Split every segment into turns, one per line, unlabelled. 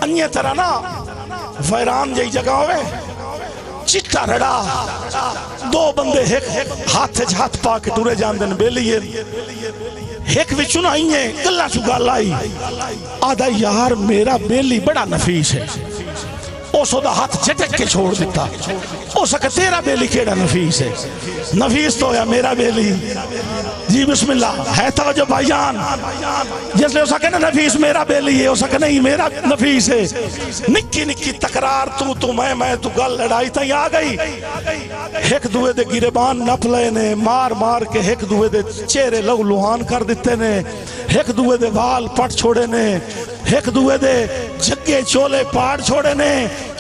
अन्य तरह ना वैरान जी जगह होवे चिट्टा रड़ा दो बंदे एक हाथ पा के टुरे जाते हैं बेलिए एक बिचू ना आई गल्ला चू गल आई आदा यार मेरा बेली बड़ा नफीस है उस हाथ झटक के छोड़ दिता हो सके तेरा बेली केड़ा नफीस है नफीस तो होया मेरा बेली जी बिस्मिल्लाह है तवज्जो भाईजान जिसले हो सके ना नफीस मेरा बेली है हो सके नहीं मेरा नफीस है निक्की निक्की तकरार तू मैं तू गल लड़ाई तई आ गई एक दूए दे गिरेबान नप ले ने मार मार के एक दूए दे चेहरे लहू लुहान कर दिते ने एक दूए दे वाल पट छोड़े ने एक दूए दे जग्गे चोले पाड़ छोड़े ने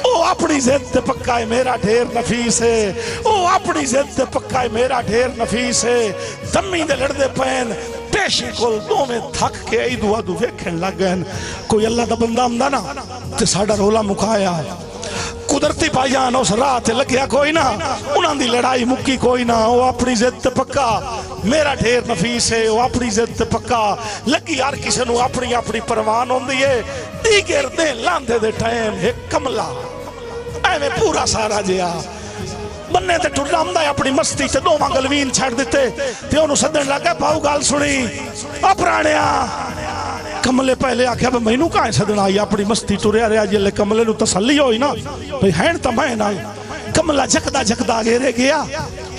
ओ अपनी जिद ते पक्का है मेरा ढेर नफीस है ओ अपनी जिद ते पक्का है मेरा ढेर नफीस है दम्मी दे लड़दे पैन पेशी कोल दोवें थक के आई दुआ दू वेखण लग गए कोई अल्लाह दा बंदा हुंदा ना ते साडा रोला मुकाया कुदरती भाईजान उस राह ते लग्या कोई ना उन्हां दी लड़ाई मुक्की कोई ना वो अपनी जिद ते पक्का मेरा ढेर नफीस है वो अपनी जिद ते पक्का लगी हर किसी नूं अपनी अपनी परवान होंदी है दीगर दे लांदे दे टाइम एक कमला एवें पूरा सारा जिया बन्ने ते टुरदा हुंदा अपनी मस्ती ते दोवां गलवीन छड़ दिते ते ओनू सदन लगा पाऊ गल सुनी ओ पुराणिया कमले पहले आख्या मैनू कहाँ सदन आई अपनी मस्ती तुरया रहा जिले कमले नू तसल्ली होई ना भाई हैन तो मैं नाल कमला झकदा झकदा घेरे गया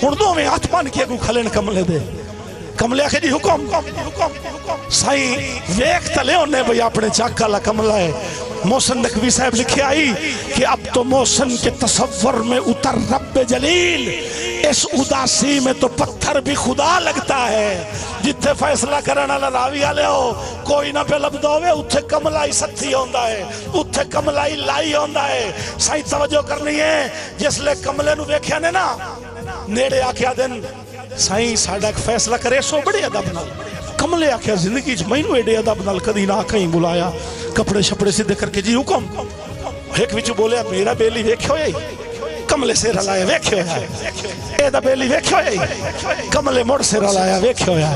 हुण दोवें हाथ बन के अगू खलन कमले दे कमले आखे जी हुक्म साईं वेख तले ओने भाई अपने चक वाला कमला है मोहसिन नकवी साहब लिखे आई कि अब तो मोहसिन के तसव्वुर में उतर रब्बे जलील इस उदासी में तो पत्थर भी खुदा लगता है जिथे फैसला करने वाला रावी वाले हो कोई ना पे लभदा होवे उथे कमलाई सत्थी होंदा है उथे कमलाई लाई होंदा है सही तवज्जो करनी है जिसले कमले नु वेख्या ने ना नेड़े आख्या दिन साईं साडा फैसला करे सो बड़े अदब नाल कमले आख्या जिंदगी च मैनू एडे अदब नाल कदी ना कहीं बुलाया कपड़े छपड़े सीधे करके जी हुक्म एक विच बोलिया मेरा बेली वेख्यो है कमले सिर लाया वेख्यो है एदा बेली वेख्यो है कमले मुड़ सिर लाया वेख्यो है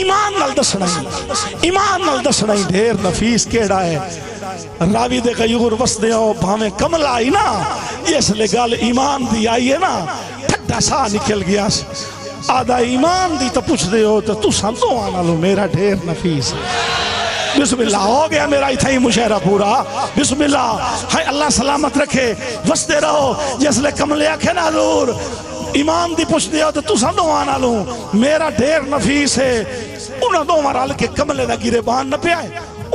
ईमान नाल दसना ही ढेर नफीस केड़ा है रावी दे गयूर वसदे हो भावे कमला आई ना इसले गल ईमान दी आई है ना ठड्डा सा निकल गया आधा ईमान दी तो पुछदे हो तो तुसां दोवां नालों मेरा ढेर नफीस बिस्मिल्लाह हो गया मेरा इतना ही मुशायरा पूरा बिस्मिल्लाह है अल्लाह सलामत रखे वसते रहो जिसले कमले आखे ना हजूर ईमान दी पुछदे हो तो तुसां दोवां नालों मेरा ढेर नफीस है उन्हां दोवां रल के कमले दा गिरेबान न पिया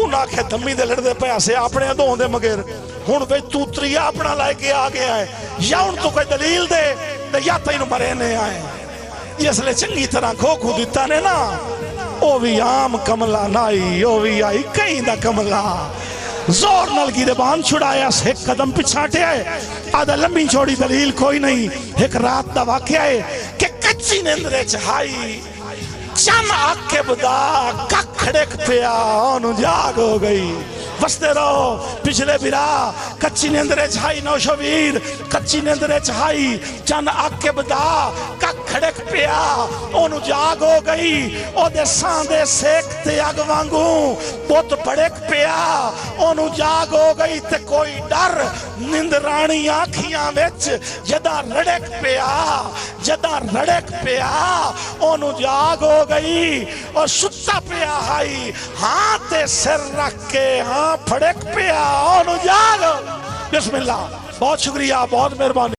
उन्हां आखे दम्मी दे लड़दे पे से अपने दों दे मगर हुण वे तू त्रिया अपना लेके आ गया है या हुण तू कोई दलील दे ते या तैनूं मरे ने आए जिसले चंगी तरह खोखू दिता ने ना ओ भी आम कमला नाई ओ भी आई कहीं दा कमला जोर नाल गिरबान छुड़ाया एक कदम पिछाटे है आधा लंबी चौड़ी दलील कोई नहीं एक रात दा वाकया है कि कच्ची नींदरे च हाई चन आके बदा कखड़क पिया ओनू जाग हो गई वसते रहो पिछले बिरा कच्ची नींदरे छाई नौशवीर कच्ची नींदरे छाई चन आके बदा कखड़क पिया ओनू जाग हो गई ओदे सांदे सेकते अग वांगू पुत भड़क पिया ओनू जाग हो गई ते कोई डर निंदरानी आखियां विच जदा रड़क पिया ओनू जाग हो गई और सुता पिया हाई हां ते सिर रख के हां फड़क पिया ओनू जाग बिस्मिल्लाह बहुत शुक्रिया बहुत मेहरबानी।